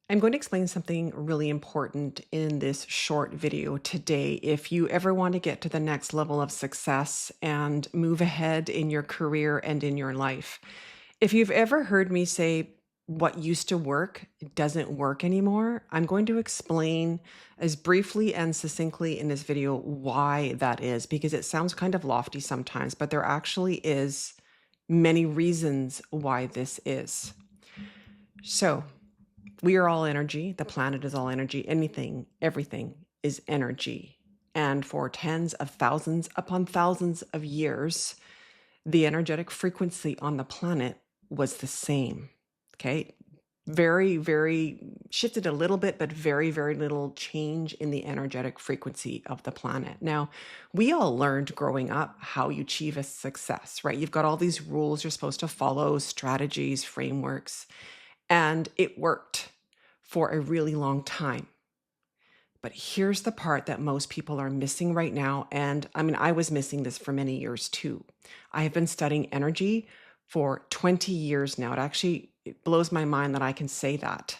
I'm going to explain something really important in this short video today. If you ever want to get to the next level of success and move ahead in your career and in your life, if you've ever heard me say, what used to work doesn't work anymore, I'm going to explain as briefly and succinctly in this video why that is, because it sounds kind of lofty sometimes, but there actually is many reasons why this is. So, we are all energy. The planet is all energy. Anything, everything is energy. And for tens of thousands upon thousands of years, the energetic frequency on the planet was the same. Okay. Very, very shifted a little bit, but very, very little change in the energetic frequency of the planet. Now, we all learned growing up how you achieve a success, right? You've got all these rules you're supposed to follow, strategies, frameworks, and it worked for a really long time. But here's the part that most people are missing right now. And I mean, I was missing this for many years too. I have been studying energy for 20 years now. It blows my mind that I can say that.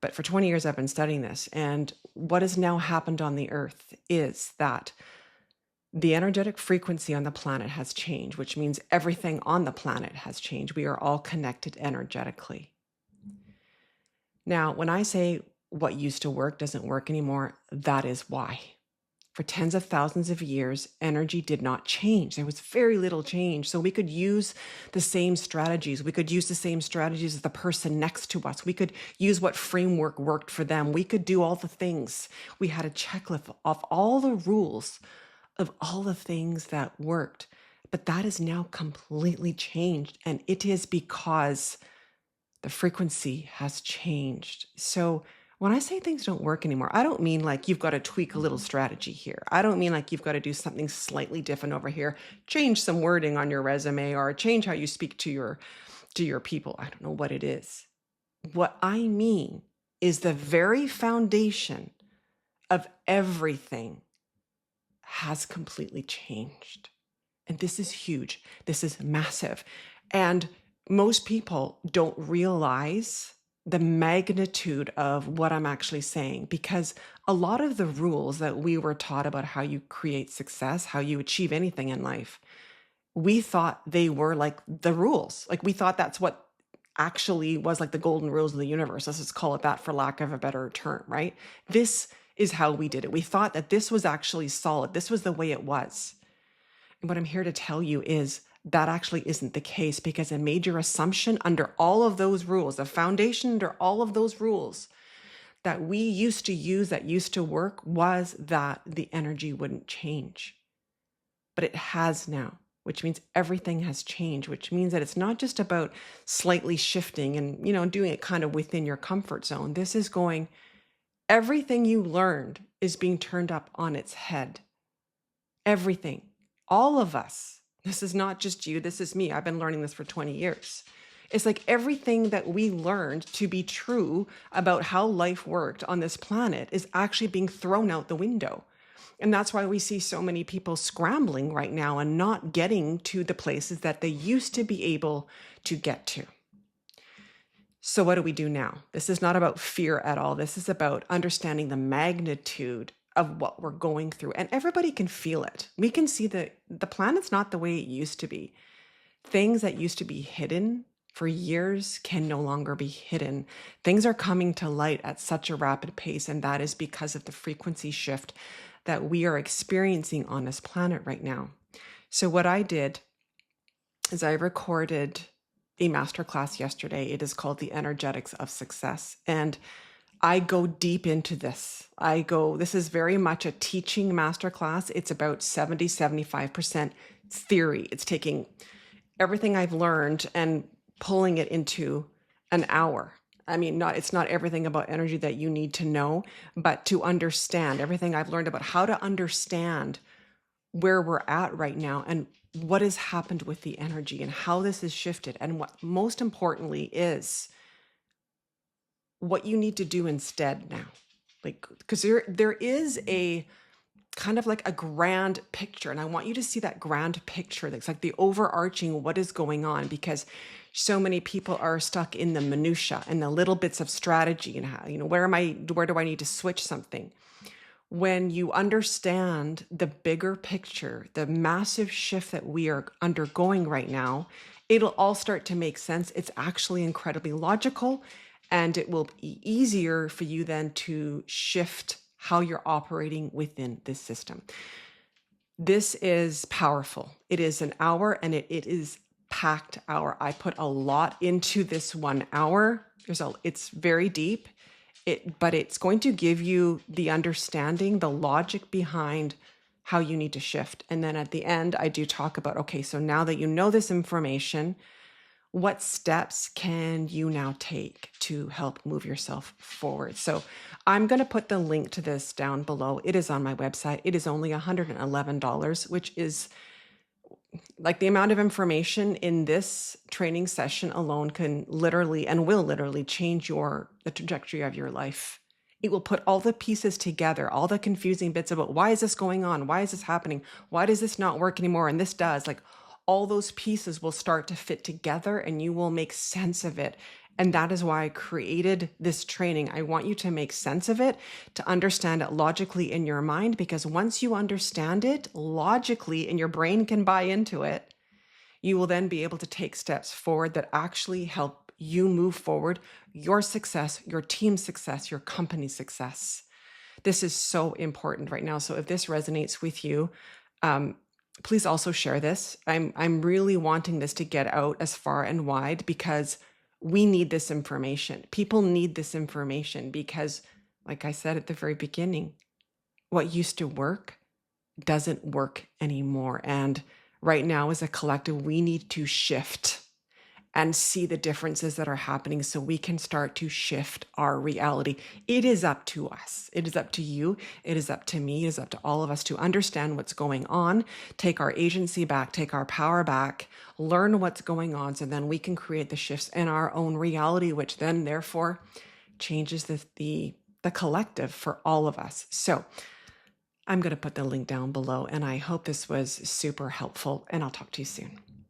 But for 20 years, I've been studying this. And what has now happened on the earth is that the energetic frequency on the planet has changed, which means everything on the planet has changed. We are all connected energetically. Now, when I say what used to work doesn't work anymore, that is why. For tens of thousands of years, energy did not change. There was very little change. So we could use the same strategies. We could use the same strategies as the person next to us. We could use what framework worked for them. We could do all the things. We had a checklist of all the rules of all the things that worked. But that is now completely changed. And it is because the frequency has changed. So when I say things don't work anymore, I don't mean like you've got to tweak a little strategy here. I don't mean like you've got to do something slightly different over here, change some wording on your resume or change how you speak to your people. I don't know what it is. What I mean is the very foundation of everything has completely changed. And this is huge. This is massive. And most people don't realize the magnitude of what I'm actually saying, because a lot of the rules that we were taught about how you create success, how you achieve anything in life, we thought they were like the rules. Like we thought that's what actually was like the golden rules of the universe. Let's just call it that for lack of a better term, right? This is how we did it. We thought that this was actually solid. This was the way it was. And what I'm here to tell you is that actually isn't the case, because a major assumption under all of those rules, the foundation under all of those rules that we used to use, that used to work, was that the energy wouldn't change. But it has now, which means everything has changed, which means that it's not just about slightly shifting and, doing it kind of within your comfort zone. This is going, everything you learned is being turned up on its head. Everything. All of us. This is not just you. This is me. I've been learning this for 20 years. It's like everything that we learned to be true about how life worked on this planet is actually being thrown out the window. And that's why we see so many people scrambling right now and not getting to the places that they used to be able to get to. So what do we do now? This is not about fear at all. This is about understanding the magnitude of what we're going through. And everybody can feel it. We can see that the planet's not the way it used to be. Things that used to be hidden for years can no longer be hidden. Things are coming to light at such a rapid pace, and that is because of the frequency shift that we are experiencing on this planet right now. So what I did is I recorded a masterclass yesterday. It is called The Energetics of Success. And I go deep into this. This is very much a teaching masterclass. It's about 75% theory. It's taking everything I've learned and pulling it into an hour. I mean, it's not everything about energy that you need to know, but to understand everything I've learned about how to understand where we're at right now and what has happened with the energy and how this has shifted. And what most importantly is what you need to do instead now. Like, because there is a kind of like a grand picture. And I want you to see that grand picture. That's like the overarching what is going on, because so many people are stuck in the minutia and the little bits of strategy and how, where do I need to switch something? When you understand the bigger picture, the massive shift that we are undergoing right now, it'll all start to make sense. It's actually incredibly logical, and it will be easier for you then to shift how you're operating within this system. This is powerful. It is an hour, and it is packed hour. I put a lot into this 1 hour. It's very deep. But it's going to give you the understanding, the logic behind how you need to shift. And then at the end, I do talk about, okay, so now that you know this information, what steps can you now take to help move yourself forward? So I'm going to put the link to this down below. It is on my website. It is only $111, which is like the amount of information in this training session alone can literally and will literally change the trajectory of your life. It will put all the pieces together, all the confusing bits about why is this going on? Why is this happening? Why does this not work anymore? And this does. Like, all those pieces will start to fit together and you will make sense of it. And that is why I created this training. I want you to make sense of it, to understand it logically in your mind, because once you understand it logically and your brain can buy into it, you will then be able to take steps forward that actually help you move forward, your success, your team's success, your company's success. This is so important right now. So if this resonates with you, please also share this. I'm really wanting this to get out as far and wide, because we need this information. People need this information because, like I said at the very beginning, what used to work doesn't work anymore. And right now, as a collective, we need to shift and see the differences that are happening so we can start to shift our reality. It is up to us. It is up to you. It is up to me. It is up to all of us to understand what's going on, take our agency back, take our power back, learn what's going on, so then we can create the shifts in our own reality, which then therefore changes the collective for all of us. So I'm going to put the link down below, and I hope this was super helpful, and I'll talk to you soon.